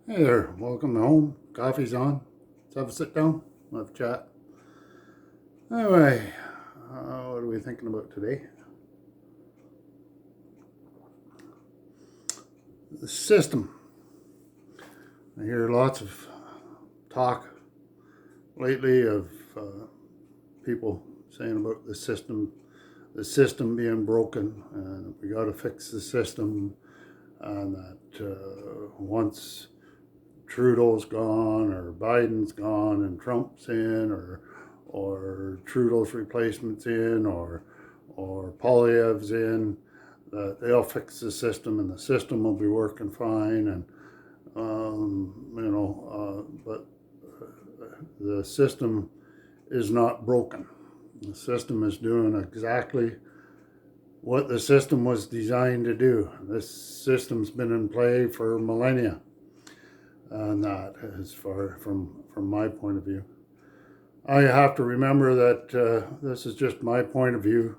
Hey there, welcome home. Coffee's on. Let's have a sit down. Let's have a chat. Anyway, what are we thinking about today? The system. I hear lots of talk lately of people saying about the system being broken, and we got to fix the system, and that once Trudeau's gone or Biden's gone and Trump's in or Trudeau's replacement's in or Poilievre's in, they'll fix the system and the system will be working fine. And but the system is not broken. The system is doing exactly what the system was designed to do. This system's been in play for millennia, and that, as far from my point of view, I have to remember that this is just my point of view.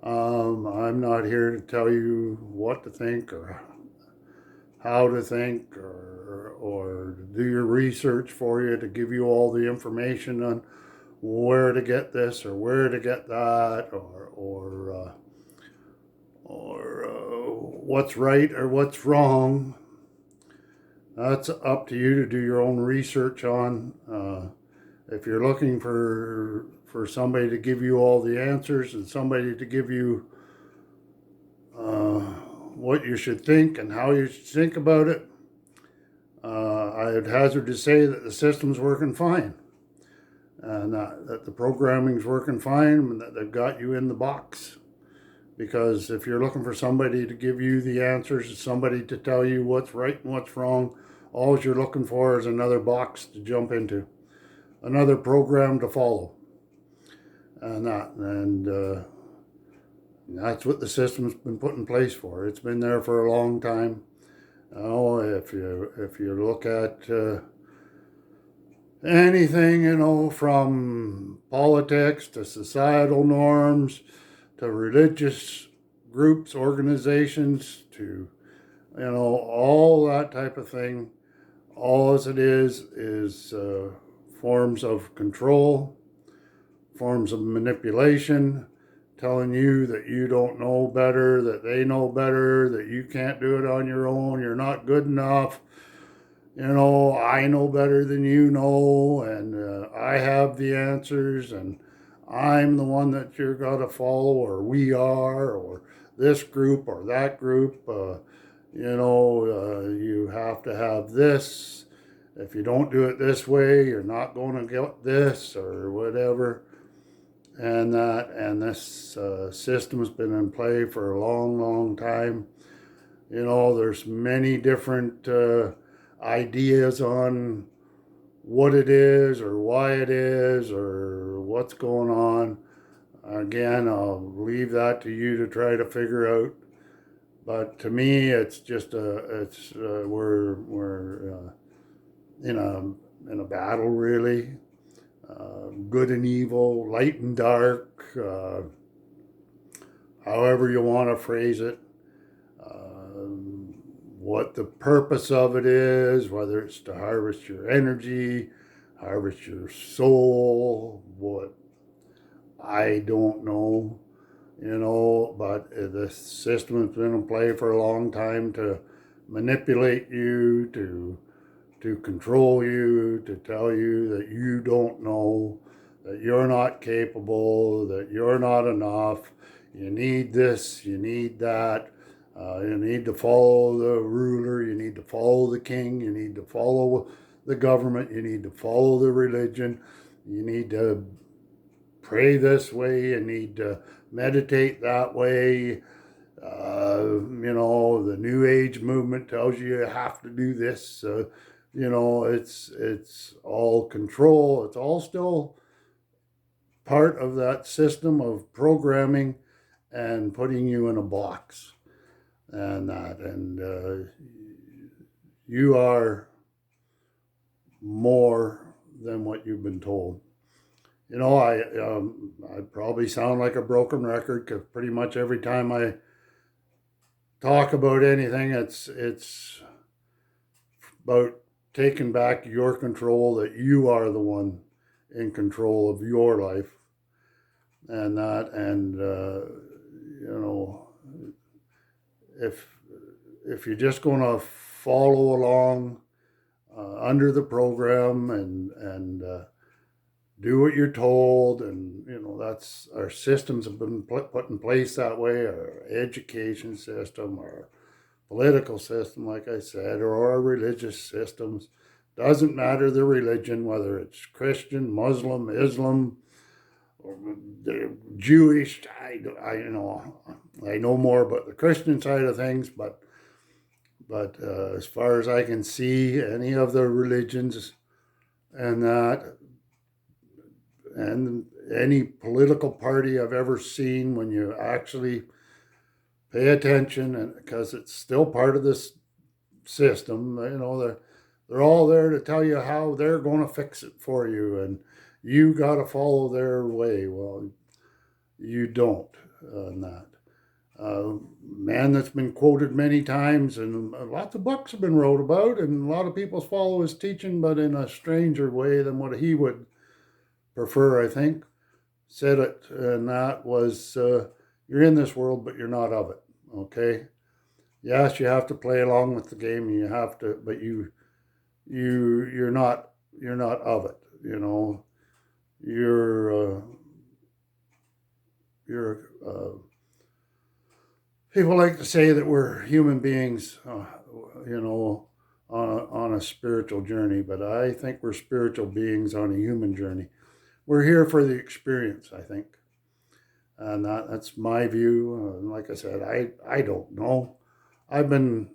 I'm not here to tell you what to think or how to think or do your research for you to give you all the information on where to get this or where to get that or what's right or what's wrong. That's up to you to do your own research on. If you're looking for somebody to give you all the answers and somebody to give you what you should think and how you should think about it, I'd hazard to say that the system's working fine, and that the programming's working fine, and that they've got you in the box. Because if you're looking for somebody to give you the answers, somebody to tell you what's right and what's wrong, all you're looking for is another box to jump into, another program to follow, and that's what the system's been put in place for. It's been there for a long time. Oh, if you look at anything, from politics to societal norms to religious groups, organizations, to all that type of thing, all as it is forms of control, forms of manipulation, telling you that you don't know better, that they know better, that you can't do it on your own, you're not good enough. I know better than you know, and I have the answers, and I'm the one that you're got to follow, or we are, or this group or that group. You have to have this. If you don't do it this way, you're not going to get this, or whatever. And this system has been in play for a long, long time. There's many different ideas on what it is or why it is or what's going on. Again, I'll leave that to you to try to figure out. But to me, it's just we're in a battle, really. Good and evil, light and dark, however you want to phrase it. What the purpose of it is, whether it's to harvest your energy, harvest your soul, what, I don't know, but the system has been in play for a long time to manipulate you, to control you, to tell you that you don't know, that you're not capable, that you're not enough, you need this, you need that. You need to follow the ruler, you need to follow the king, you need to follow the government, you need to follow the religion, you need to pray this way, you need to meditate that way. The New Age movement tells you have to do this. It's all control. It's all still part of that system of programming and putting you in a box. And you are more than what you've been told. I probably sound like a broken record, because pretty much every time I talk about anything, it's about taking back your control, that you are the one in control of your life, and that, and if you're just going to follow along under the program and do what you're told, and that's, our systems have been put in place that way, our education system, our political system, like I said, or our religious systems. Doesn't matter the religion, whether it's Christian, Muslim, Islam, or Jewish. I know more about the Christian side of things, but as far as I can see, any of the religions and that, and any political party I've ever seen, when you actually pay attention, and because it's still part of this system, they're all there to tell you how they're going to fix it for you, and you got to follow their way. Well, you don't. That man that's been quoted many times, and lots of books have been wrote about, and a lot of people follow his teaching, but in a stranger way than what he would prefer, I think, said it, and that was, you're in this world, but you're not of it. Okay? Yes, you have to play along with the game, and you have to, but you're not of it. People like to say that we're human beings, on a spiritual journey, but I think we're spiritual beings on a human journey. We're here for the experience, I think. And that's my view. Like I said, I don't know. I've been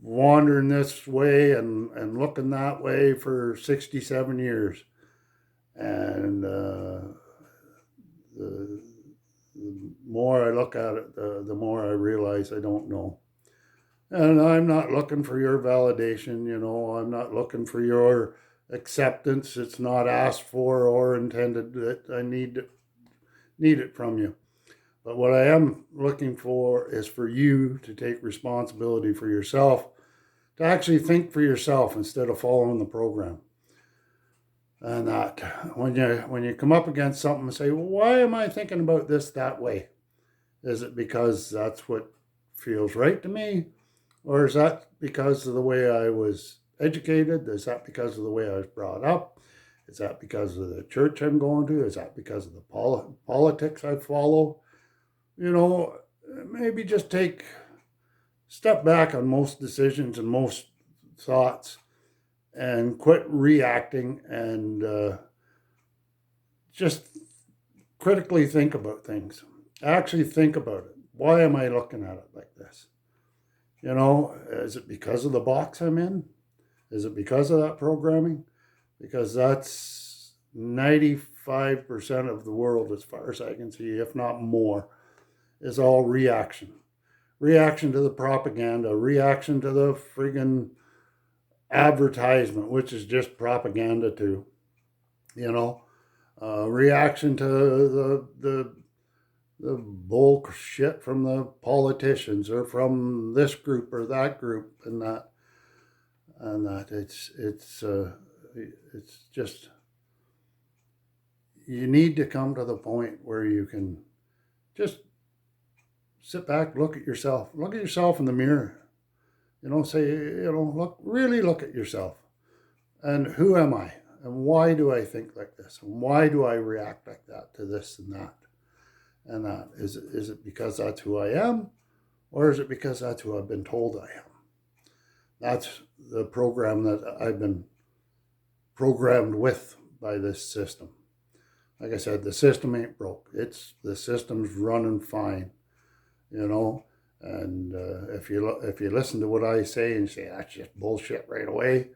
wandering this way and looking that way for 67 years. And the more I look at it, the more I realize I don't know. And I'm not looking for your validation, I'm not looking for your acceptance. It's not asked for or intended that I need it from you. But what I am looking for is for you to take responsibility for yourself, to actually think for yourself instead of following the program. And that when you come up against something and say, well, why am I thinking about this that way? Is it because that's what feels right to me? Or is that because of the way I was educated? Is that because of the way I was brought up? Is that because of the church I'm going to? Is that because of the politics I follow? Maybe just step back on most decisions and most thoughts, and quit reacting, and just critically think about things. Actually think about it. Why am I looking at it like this? Is it because of the box I'm in? Is it because of that programming? Because that's 95% of the world, as far as I can see, if not more, is all reaction. Reaction to the propaganda, reaction to the friggin' advertisement, which is just propaganda too. Reaction to the bullshit from the politicians, or from this group or that group, and that it's just, you need to come to the point where you can just sit back, look at yourself in the mirror, really look at yourself, and who am I, and why do I think like this, and why do I react like that to this and that. And that, is it because that's who I am, or is it because that's who I've been told I am? That's the program that I've been programmed with by this system. Like I said, the system ain't broke. The system's running fine, And if you listen to what I say and say that's just bullshit right away,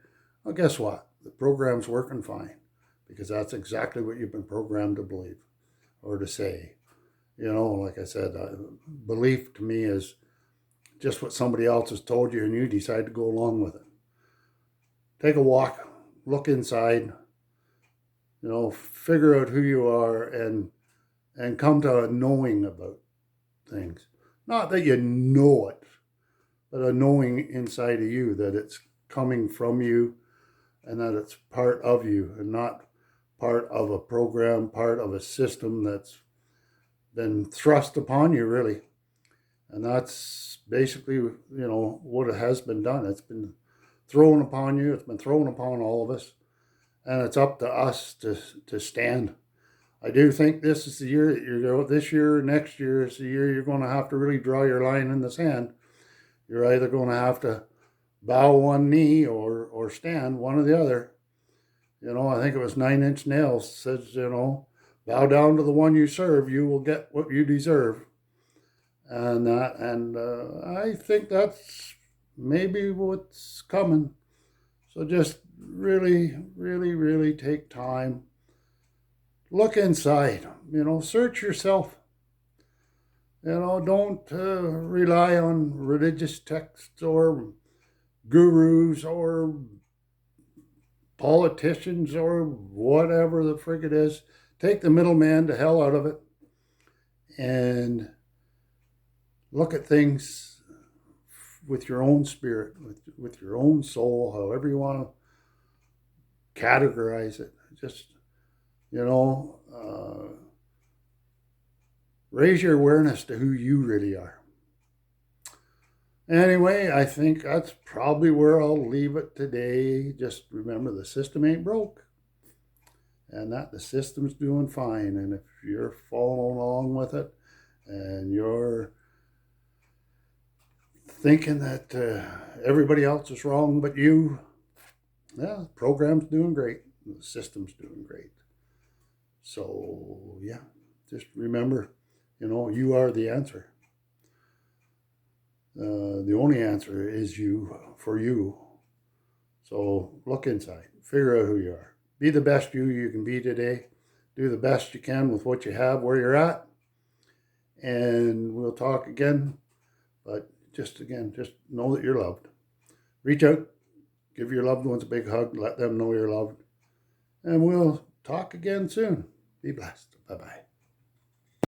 well, guess what? The program's working fine, because that's exactly what you've been programmed to believe or to say. Like I said, belief to me is just what somebody else has told you, and you decide to go along with it. Take a walk, look inside, figure out who you are, and come to a knowing about things. Not that you know it, but a knowing inside of you that it's coming from you and that it's part of you and not part of a program, part of a system that's been thrust upon you, really. And that's basically, what it has been done. It's been thrown upon you. It's been thrown upon all of us. And it's up to us to stand. I do think this is the year that this year, next year is the year you're going to have to really draw your line in the sand. You're either going to have to bow one knee or stand, one or the other. I think it was 9 Inch Nails says, bow down to the one you serve, you will get what you deserve. And I think that's maybe what's coming. So just really, really, really take time. Look inside, search yourself. Don't rely on religious texts or gurus or politicians or whatever the frig it is. Take the middleman to hell out of it and look at things with your own spirit, with your own soul, however you want to categorize it. Just, raise your awareness to who you really are. Anyway, I think that's probably where I'll leave it today. Just remember, the system ain't broke and that the system's doing fine. And if you're following along with it and you're thinking that everybody else is wrong but you, the program's doing great. The system's doing great. So, yeah, just remember, you are the answer. The only answer is you, for you. So look inside, figure out who you are. Be the best you can be today. Do the best you can with what you have, where you're at. And we'll talk again. But just know that you're loved. Reach out, give your loved ones a big hug, let them know you're loved. And we'll talk again soon. Be blessed. Bye-bye.